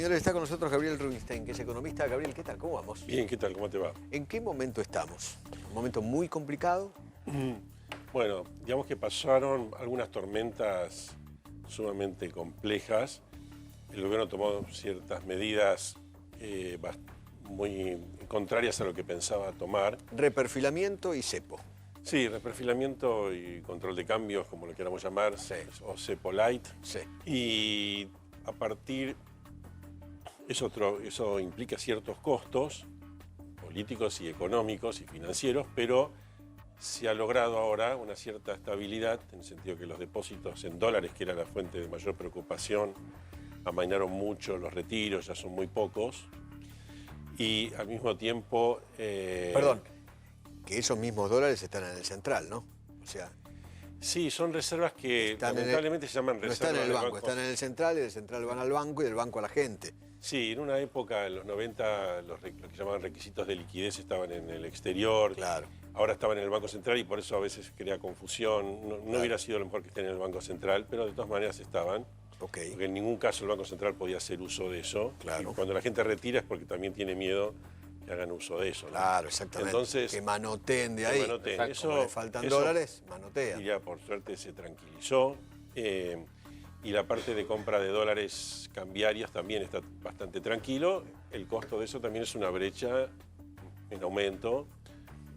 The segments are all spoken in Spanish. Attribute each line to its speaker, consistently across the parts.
Speaker 1: Señores, está con nosotros Gabriel Rubinstein, que es economista. Gabriel, ¿qué tal? ¿Cómo vamos?
Speaker 2: Bien, ¿qué tal? ¿Cómo te va?
Speaker 1: ¿En qué momento estamos? ¿Un momento muy complicado?
Speaker 2: Bueno, digamos que pasaron algunas tormentas sumamente complejas. El gobierno tomó ciertas medidas muy contrarias a lo que pensaba tomar.
Speaker 1: Reperfilamiento y cepo.
Speaker 2: Sí, reperfilamiento y control de cambios, como lo queramos llamar,
Speaker 1: Sí.
Speaker 2: o cepo light.
Speaker 1: Sí.
Speaker 2: Y a partir, eso implica ciertos costos políticos y económicos y financieros, pero se ha logrado ahora una cierta estabilidad, en el sentido que los depósitos en dólares, que era la fuente de mayor preocupación, amainaron mucho, los retiros ya son muy pocos, y al mismo tiempo...
Speaker 1: Perdón, que esos mismos dólares están en el central, ¿no? O sea...
Speaker 2: Sí, son reservas que lamentablemente se llaman reservas.
Speaker 1: No están en el banco,
Speaker 2: bancos.
Speaker 1: están en el central, y del central van al banco y del banco a la gente.
Speaker 2: Sí, en una época, en los 90, lo que llamaban requisitos de liquidez estaban en el exterior.
Speaker 1: Claro.
Speaker 2: Ahora estaban en el Banco Central y por eso a veces crea confusión. No hubiera sido lo mejor que estén en el Banco Central, pero de todas maneras estaban.
Speaker 1: Okay.
Speaker 2: Porque en ningún caso el Banco Central podía hacer uso de eso.
Speaker 1: Claro.
Speaker 2: Y cuando la gente retira es porque también tiene miedo que hagan uso de eso, ¿no?
Speaker 1: Claro, exactamente.
Speaker 2: Entonces,
Speaker 1: que manoteen de ahí.
Speaker 2: Manoteen.
Speaker 1: Como le faltan dólares, manotean.
Speaker 2: Y ya por suerte se tranquilizó. Y la parte de compra de dólares cambiarias también está bastante tranquilo. El costo de eso también es una brecha en aumento,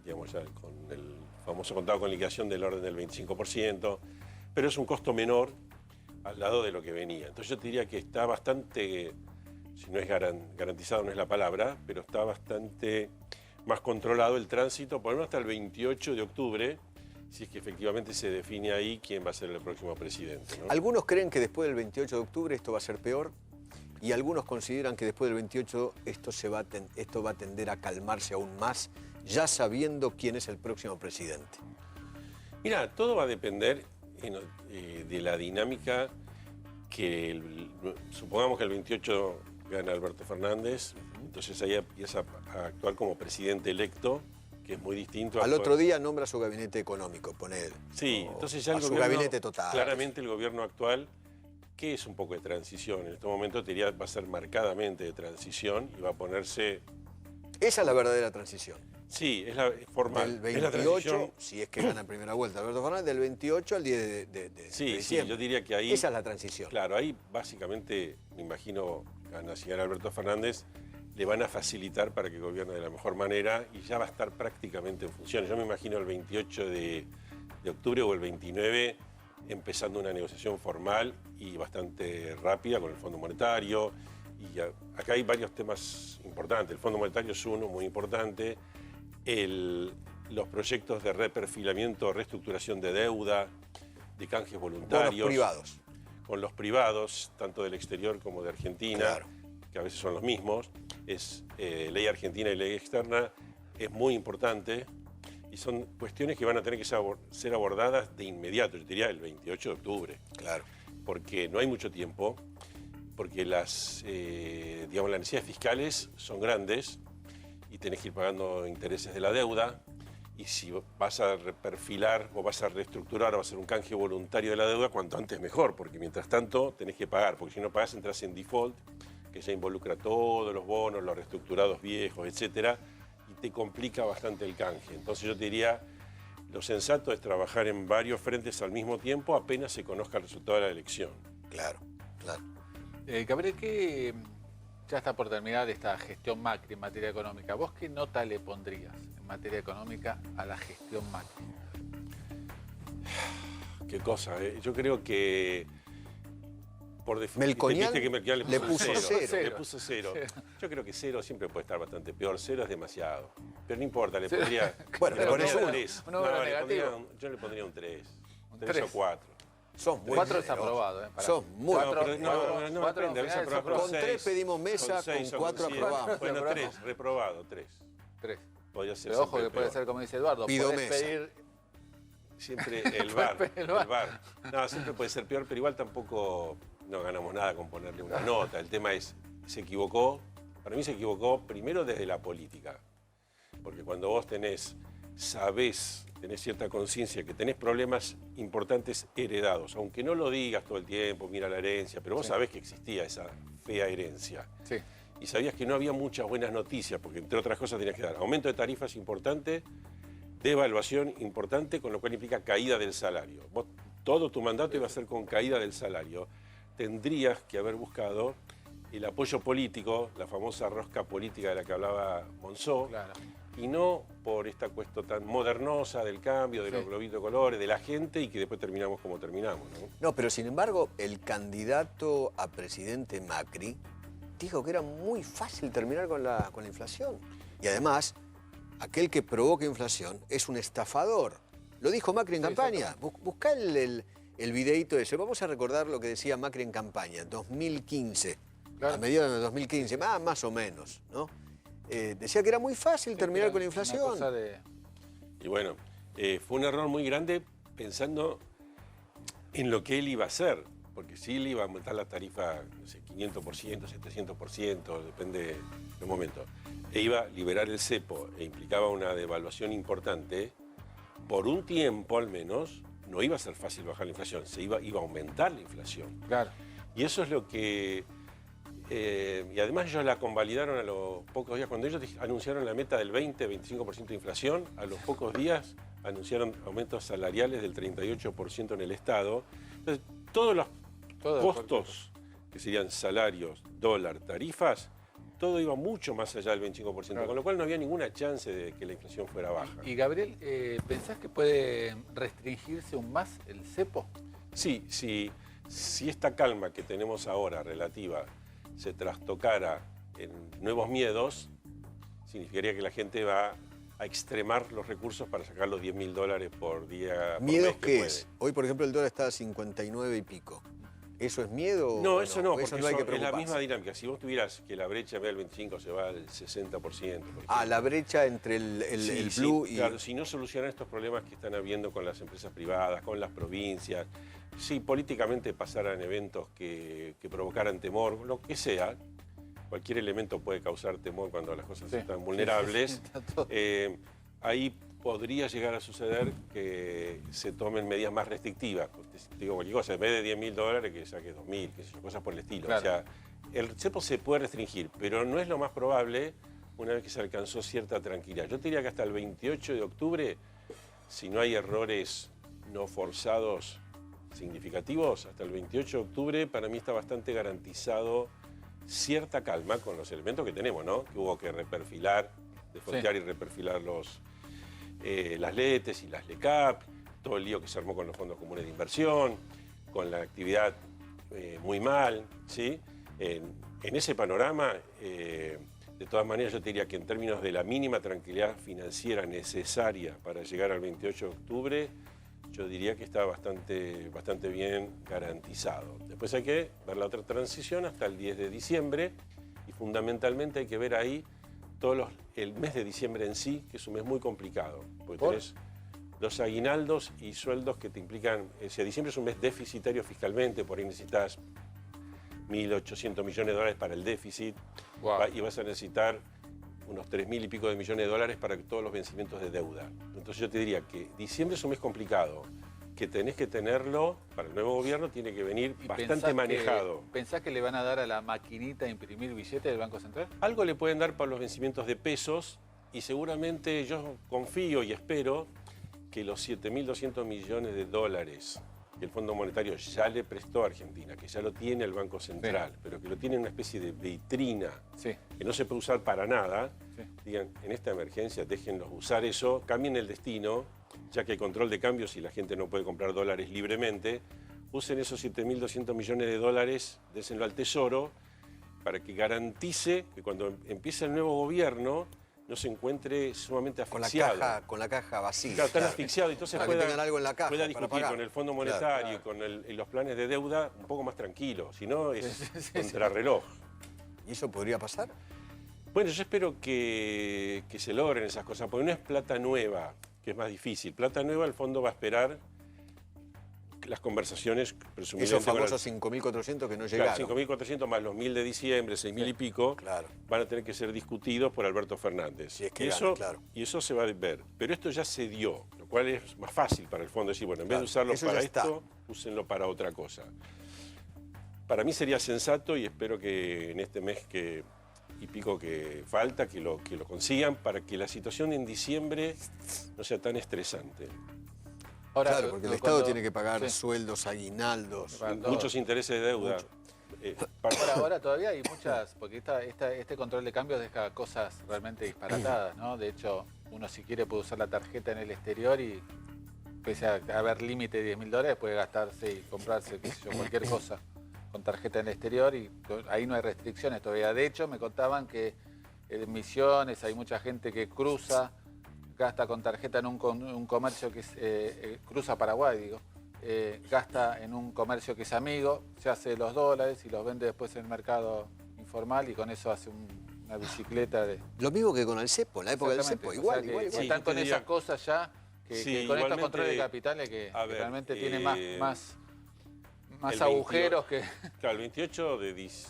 Speaker 2: digamos ya con el famoso contado con liquidación del orden del 25%, pero es un costo menor al lado de lo que venía. Entonces yo te diría que está bastante, si no es garantizado no es la palabra, pero está bastante más controlado el tránsito, por lo menos hasta el 28 de octubre, si es que efectivamente se define ahí quién va a ser el próximo presidente, ¿no?
Speaker 1: Algunos creen que después del 28 de octubre esto va a ser peor y algunos consideran que después del 28 esto va a tender a calmarse aún más, ya sabiendo quién es el próximo presidente.
Speaker 2: Mira, todo va a depender de la dinámica que, supongamos que el 28 gana Alberto Fernández, entonces ahí empieza a actuar como presidente electo, que es muy distinto.
Speaker 1: Al otro día nombra su gabinete económico, pone él.
Speaker 2: Sí, entonces ya
Speaker 1: su gabinete total.
Speaker 2: Claramente el gobierno actual, que es un poco de transición, en este momento te diría va a ser marcadamente de transición y va a ponerse...
Speaker 1: Esa es la verdadera transición.
Speaker 2: Sí, es la formal.
Speaker 1: Del 28, si es que gana en primera vuelta Alberto Fernández, del 28 al 10 de diciembre.
Speaker 2: Sí, yo diría que ahí...
Speaker 1: Esa es la transición.
Speaker 2: Claro, ahí básicamente, me imagino, si gana Alberto Fernández, le van a facilitar para que gobierne de la mejor manera y ya va a estar prácticamente en funciones. Yo me imagino el 28 de octubre o el 29 empezando una negociación formal y bastante rápida con el Fondo Monetario. Y acá hay varios temas importantes. El Fondo Monetario es uno muy importante. Los proyectos de reperfilamiento, reestructuración de deuda, de canjes voluntarios.
Speaker 1: Con los privados.
Speaker 2: Con los privados, tanto del exterior como de Argentina, claro, que a veces son los mismos. Es ley argentina y ley externa, es muy importante y son cuestiones que van a tener que ser abordadas de inmediato, yo diría el 28 de octubre.
Speaker 1: Claro.
Speaker 2: Porque no hay mucho tiempo, porque las necesidades fiscales son grandes y tenés que ir pagando intereses de la deuda y si vas a reperfilar o vas a reestructurar o vas a hacer un canje voluntario de la deuda, cuanto antes mejor, porque mientras tanto tenés que pagar, porque si no pagás entras en default, que ya involucra todos los bonos, los reestructurados viejos, etcétera, y te complica bastante el canje. Entonces yo te diría, lo sensato es trabajar en varios frentes al mismo tiempo apenas se conozca el resultado de la elección.
Speaker 1: Claro, claro.
Speaker 3: Gabriel, que ya está por terminar esta gestión Macri en materia económica. ¿Vos qué nota le pondrías en materia económica a la gestión Macri?
Speaker 2: Qué cosa, ¿eh? Yo creo que...
Speaker 1: Melconian
Speaker 2: le puso cero. Le
Speaker 3: puso
Speaker 2: cero. Yo creo que cero siempre puede estar bastante peor. Cero es demasiado. Pero no importa, le pondría...
Speaker 1: Bueno, le pones
Speaker 2: un
Speaker 1: uno.
Speaker 2: 3. Yo le pondría un 3.
Speaker 3: Un
Speaker 2: 3 o 4.
Speaker 3: Sos muy 4 es aprobado,
Speaker 1: Sos muy...
Speaker 2: No, depende.
Speaker 1: Con 3 pedimos mesa, con 4 aprobamos.
Speaker 2: Bueno, 3, reprobado, 3.
Speaker 3: 3.
Speaker 2: Podría ser.
Speaker 3: Pero ojo que puede ser como dice Eduardo.
Speaker 1: Pido
Speaker 3: podés
Speaker 1: mesa.
Speaker 3: pedir...
Speaker 2: Siempre el VAR. No, siempre puede ser peor, pero igual tampoco no ganamos nada con ponerle una nota. El tema es, se equivocó. Para mí se equivocó primero desde la política. Porque cuando vos sabés tenés cierta conciencia, que tenés problemas importantes heredados, aunque no lo digas todo el tiempo, mira la herencia, pero vos sabés que existía esa fea herencia.
Speaker 3: Sí.
Speaker 2: Y sabías que no había muchas buenas noticias, porque entre otras cosas tenías que dar aumento de tarifas importante, devaluación importante, con lo cual implica caída del salario. Vos, todo tu mandato iba a ser con caída del salario. Tendrías que haber buscado el apoyo político, la famosa rosca política de la que hablaba Monzó,
Speaker 3: Claro.
Speaker 2: y no por esta cuestión tan modernosa del cambio, de los globitos de colores, de la gente, y que después terminamos como terminamos, ¿no?
Speaker 1: No, pero sin embargo, el candidato a presidente Macri dijo que era muy fácil terminar con la inflación. Y además, aquel que provoca inflación es un estafador. Lo dijo Macri en campaña. Buscá el videíto ese. Vamos a recordar lo que decía Macri en campaña, 2015.
Speaker 3: Claro.
Speaker 1: A mediados de 2015, más o menos, ¿no? Decía que era muy fácil terminar con la inflación.
Speaker 2: Y bueno, fue un error muy grande pensando en lo que él iba a hacer, porque sí le iba a aumentar la tarifa, no sé, 500%, 700%, depende del momento. E iba a liberar el cepo e implicaba una devaluación importante. Por un tiempo al menos, no iba a ser fácil bajar la inflación, iba a aumentar la inflación.
Speaker 3: Claro.
Speaker 2: Y eso es lo que... y además ellos la convalidaron a los pocos días. Cuando ellos anunciaron la meta del 20-25% de inflación, a los pocos días anunciaron aumentos salariales del 38% en el Estado. Entonces, todos los costos, que serían salarios, dólar, tarifas, todo iba mucho más allá del 25%, claro. Con lo cual no había ninguna chance de que la inflación fuera baja.
Speaker 3: Y Gabriel, ¿pensás que puede restringirse aún más el cepo?
Speaker 2: Sí, si esta calma que tenemos ahora relativa se trastocara en nuevos miedos, significaría que la gente va a extremar los recursos para sacar los $10.000 por día.
Speaker 1: ¿Miedos qué es? Hoy, por ejemplo, el dólar está a 59 y pico. ¿Eso es miedo?
Speaker 2: No, eso no, porque
Speaker 1: eso no hay que
Speaker 2: es la
Speaker 1: preocuparse.
Speaker 2: misma dinámica. Si vos tuvieras que la brecha en vez del 25 se va al 60%.
Speaker 1: La brecha entre el blue y...
Speaker 2: Claro, si no solucionan estos problemas que están habiendo con las empresas privadas, con las provincias, si políticamente pasaran eventos que provocaran temor, lo que sea, cualquier elemento puede causar temor cuando las cosas están vulnerables, ahí podría llegar a suceder que se tomen medidas más restrictivas. Te digo cualquier cosa, en vez de $10.000 que saque 2.000, cosas por el estilo. Claro. O sea, el cepo se puede restringir, pero no es lo más probable una vez que se alcanzó cierta tranquilidad. Yo te diría que hasta el 28 de octubre, si no hay errores no forzados significativos, hasta el 28 de octubre para mí está bastante garantizado cierta calma con los elementos que tenemos, ¿no? Que hubo que reperfilar, desfontear y reperfilar las LETES y las LECAP, todo el lío que se armó con los fondos comunes de inversión, con la actividad muy mal, ¿sí? En ese panorama, de todas maneras yo te diría que en términos de la mínima tranquilidad financiera necesaria para llegar al 28 de octubre, yo diría que está bastante bien garantizado. Después hay que ver la otra transición hasta el 10 de diciembre y fundamentalmente hay que ver ahí el mes de diciembre en sí, que es un mes muy complicado, porque tenés los aguinaldos y sueldos que te implican, si diciembre es un mes deficitario fiscalmente, por ahí necesitas 1.800 millones de dólares para el déficit, y vas a necesitar unos 3.000 y pico de millones de dólares para todos los vencimientos de deuda. Entonces yo te diría que diciembre es un mes complicado, que tenés que tenerlo, para el nuevo gobierno tiene que venir bastante manejado.
Speaker 3: ¿Pensás que le van a dar a la maquinita a imprimir billetes del Banco Central?
Speaker 2: Algo le pueden dar para los vencimientos de pesos y seguramente yo confío y espero que los 7.200 millones de dólares que el Fondo Monetario ya le prestó a Argentina, que ya lo tiene el Banco Central, pero que lo tiene en una especie de vitrina, que no se puede usar para nada, digan, en esta emergencia déjenlos usar eso, cambien el destino, ya que hay control de cambios y la gente no puede comprar dólares libremente, usen esos 7.200 millones de dólares, désenlo al Tesoro, para que garantice que cuando empiece el nuevo gobierno no se encuentre sumamente asfixiado.
Speaker 1: Con la caja vacía.
Speaker 2: Claro, están asfixiados, entonces pueda discutir
Speaker 1: pagar
Speaker 2: con el Fondo Monetario y con los planes de deuda un poco más tranquilo, si no es contrarreloj.
Speaker 1: ¿Y eso podría pasar?
Speaker 2: Bueno, yo espero que se logren esas cosas, porque no es plata nueva, que es más difícil. Plata nueva el fondo va a esperar las conversaciones, presumiblemente...
Speaker 1: Esos famosos 5.400 que no llegaron.
Speaker 2: Claro, 5.400 más los 1.000 de diciembre, 6.000 y pico,
Speaker 1: Claro.
Speaker 2: van a tener que ser discutidos por Alberto Fernández.
Speaker 1: Si es que
Speaker 2: y,
Speaker 1: gana,
Speaker 2: eso,
Speaker 1: claro.
Speaker 2: y eso se va a ver. Pero esto ya se dio, lo cual es más fácil para el fondo decir, bueno, en vez
Speaker 1: Claro,
Speaker 2: de usarlo
Speaker 1: eso
Speaker 2: para
Speaker 1: ya está.
Speaker 2: esto, úsenlo para otra cosa. Para mí sería sensato y espero que en este mes y pico que falta, que lo consigan para que la situación en diciembre no sea tan estresante.
Speaker 3: Ahora,
Speaker 1: Claro, porque el Estado
Speaker 3: cuando-
Speaker 1: tiene que pagar
Speaker 3: sí.
Speaker 1: sueldos, aguinaldos.
Speaker 3: Para todo.
Speaker 2: Muchos intereses de deuda.
Speaker 3: Ahora todavía hay muchas, porque este control de cambios deja cosas realmente disparatadas, ¿no? De hecho, uno si quiere puede usar la tarjeta en el exterior y pese a haber límite de $10.000 puede gastarse y comprarse, qué sé yo, cualquier cosa con tarjeta en el exterior y ahí no hay restricciones todavía. De hecho, me contaban que en Misiones hay mucha gente que gasta con tarjeta en un comercio que cruza Paraguay, digo. Gasta en un comercio que es amigo, se hace los dólares y los vende después en el mercado informal y con eso hace una bicicleta de...
Speaker 1: Lo mismo que con el cepo, en la época del cepo,
Speaker 3: Exactamente,
Speaker 1: igual,
Speaker 3: o sea que
Speaker 1: igual, igual.
Speaker 3: están
Speaker 2: Sí,
Speaker 3: con
Speaker 2: te
Speaker 3: esas
Speaker 2: diría-
Speaker 3: cosas ya, que
Speaker 2: Sí,
Speaker 3: con estos
Speaker 2: igualmente,
Speaker 3: controles de capitales que
Speaker 2: a ver,
Speaker 3: realmente tiene más
Speaker 2: el
Speaker 3: agujeros
Speaker 2: 28
Speaker 3: que...
Speaker 2: Claro, el 28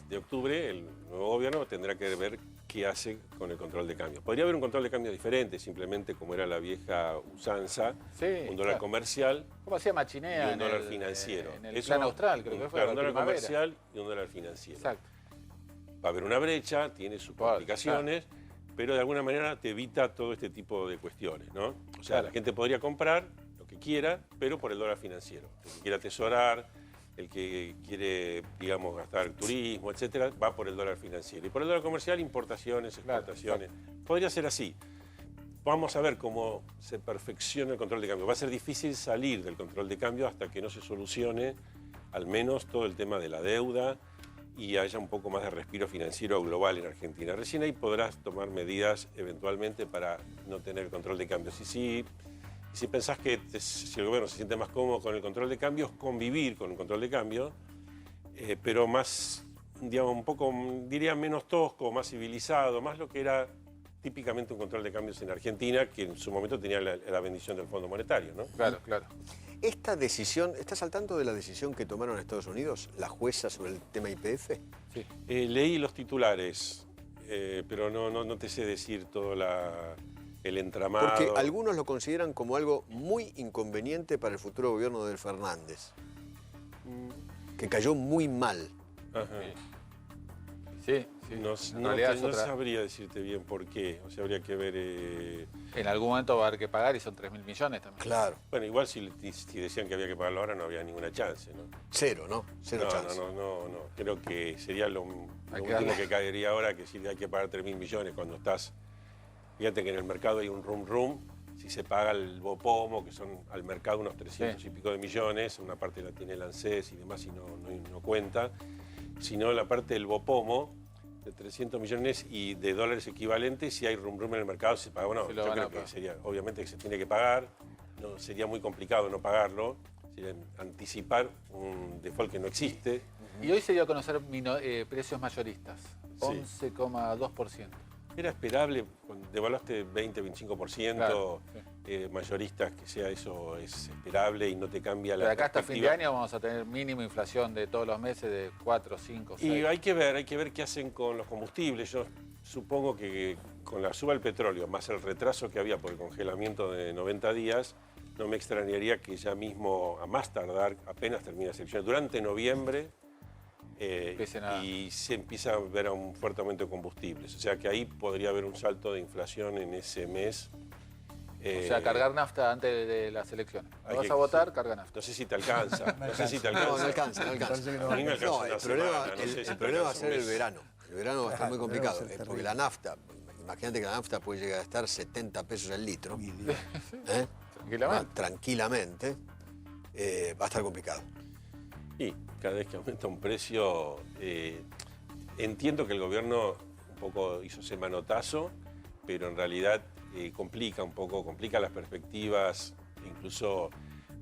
Speaker 2: de octubre el nuevo gobierno tendrá que ver qué hace con el control de cambio. Podría haber un control de cambio diferente, simplemente como era la vieja usanza,
Speaker 3: Sí,
Speaker 2: un dólar
Speaker 3: claro.
Speaker 2: comercial
Speaker 3: ¿Cómo hacía Machinea
Speaker 2: y un
Speaker 3: en
Speaker 2: dólar
Speaker 3: el
Speaker 2: financiero.
Speaker 3: En el
Speaker 2: Eso-
Speaker 3: plan austral, creo que fue.
Speaker 2: Claro,
Speaker 3: la
Speaker 2: un dólar
Speaker 3: primavera.
Speaker 2: comercial y un dólar financiero.
Speaker 3: Exacto.
Speaker 2: Va a haber una brecha, tiene sus
Speaker 3: Claro,
Speaker 2: complicaciones, pero de alguna manera te evita todo este tipo de cuestiones, ¿no? O sea,
Speaker 3: Claro.
Speaker 2: la gente podría comprar lo que quiera, pero por el dólar financiero. El que quiera atesorar, el que quiere, digamos, gastar turismo, etcétera, va por el dólar financiero. Y por el dólar comercial, importaciones,
Speaker 3: Claro,
Speaker 2: exportaciones. Podría ser así. Vamos a ver cómo se perfecciona el control de cambio. Va a ser difícil salir del control de cambio hasta que no se solucione al menos todo el tema de la deuda y haya un poco más de respiro financiero global en Argentina. Recién ahí podrás tomar medidas eventualmente para no tener control de cambio. Si pensás que si el gobierno se siente más cómodo con el control de cambios, convivir con el control de cambio, pero más, digamos, un poco, diría, menos tosco, más civilizado, más lo que era típicamente un control de cambios en Argentina, que en su momento tenía la bendición del Fondo Monetario, ¿no?
Speaker 3: Claro, claro.
Speaker 1: Esta decisión, ¿estás al tanto de la decisión que tomaron en Estados Unidos, la jueza sobre el tema YPF?
Speaker 3: Sí.
Speaker 2: Leí los titulares, pero no te sé decir todo el entramado.
Speaker 1: Porque algunos lo consideran como algo muy inconveniente para el futuro gobierno de Fernández, que cayó muy mal.
Speaker 2: Ajá.
Speaker 3: Sí, sí.
Speaker 2: No,
Speaker 3: En
Speaker 2: no
Speaker 3: realidad
Speaker 2: te-
Speaker 3: es
Speaker 2: no
Speaker 3: otra-
Speaker 2: sabría decirte bien por qué. O sea, habría que ver.
Speaker 3: En algún momento va a haber que pagar y son 3.000 millones también.
Speaker 1: Claro,
Speaker 2: Bueno, igual si decían que había que pagarlo ahora, no había ninguna chance, ¿no?
Speaker 1: cero, ¿no? Cero
Speaker 2: No,
Speaker 1: chance.
Speaker 2: no. Creo que sería lo
Speaker 3: Hay que
Speaker 2: último
Speaker 3: darle.
Speaker 2: que caería ahora, que si hay que pagar 3.000 millones cuando estás. Fíjate que en el mercado hay un rum. Si se paga el Bopomo, que son al mercado unos 300 y pico de millones, una parte la tiene el ANSES y demás y no cuenta, sino la parte del Bopomo de 300 millones y de dólares equivalentes, si hay rum en el mercado, se paga. Bueno,
Speaker 3: Se lo
Speaker 2: yo
Speaker 3: van a
Speaker 2: creo que
Speaker 3: pagar.
Speaker 2: sería, obviamente que se tiene que pagar, no, sería muy complicado no pagarlo, sería anticipar un default que no existe.
Speaker 3: Y hoy se dio a conocer precios mayoristas,
Speaker 2: Sí.
Speaker 3: 11,2%.
Speaker 2: Era esperable, cuando devaluaste 20-25%,
Speaker 3: Claro,
Speaker 2: mayoristas, que sea eso, es esperable y no te cambia la
Speaker 3: Pero acá hasta fin de
Speaker 2: perspectiva.
Speaker 3: año vamos a tener mínimo inflación de todos los meses de 4, 5, 6.
Speaker 2: Y hay que ver qué hacen con los combustibles. Yo supongo que con la suba del petróleo, más el retraso que había por el congelamiento de 90 días, no me extrañaría que ya mismo, a más tardar, apenas termine las elecciones, durante noviembre,
Speaker 3: Empiecen a-
Speaker 2: y se empieza a ver un fuerte aumento de combustibles. O sea que ahí podría haber un salto de inflación en ese mes.
Speaker 3: O sea, cargar nafta antes de las elecciones.
Speaker 2: hay
Speaker 3: Vas
Speaker 2: que-
Speaker 3: a votar,
Speaker 2: sí.
Speaker 3: carga nafta.
Speaker 2: No sé si te alcanza. No sé si te
Speaker 1: No,
Speaker 2: alcanza.
Speaker 1: no alcanza, no alcanza.
Speaker 4: Parece que no
Speaker 2: A mí me alcanza
Speaker 1: No,
Speaker 2: una
Speaker 1: el problema,
Speaker 2: semana, no
Speaker 1: el-
Speaker 2: sé si
Speaker 1: el
Speaker 2: te
Speaker 1: problema va a
Speaker 2: alcanza
Speaker 1: ser
Speaker 2: un
Speaker 1: el
Speaker 2: mes.
Speaker 1: verano. El verano va a estar muy
Speaker 4: Claro, el verano
Speaker 1: complicado,
Speaker 4: va a ser
Speaker 1: porque
Speaker 4: terrible.
Speaker 1: la nafta, imagínate que la nafta puede llegar a estar 70 pesos el litro, ¿eh?
Speaker 3: Tranquilamente.
Speaker 1: Tranquilamente, va a estar complicado.
Speaker 2: Y cada vez que aumenta un precio, entiendo que el gobierno un poco hizo ese manotazo, pero en realidad complica las perspectivas, incluso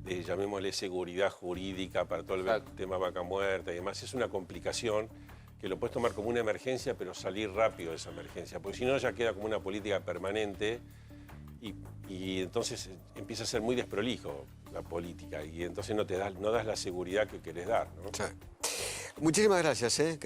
Speaker 2: llamémosle seguridad jurídica para todo el
Speaker 3: Exacto.
Speaker 2: tema vaca muerta y demás. Es una complicación que lo puedes tomar como una emergencia, pero salir rápido de esa emergencia, porque si no ya queda como una política permanente y entonces empieza a ser muy desprolijo. la política y entonces no das la seguridad que querés dar, ¿no?
Speaker 1: Sí. Muchísimas gracias.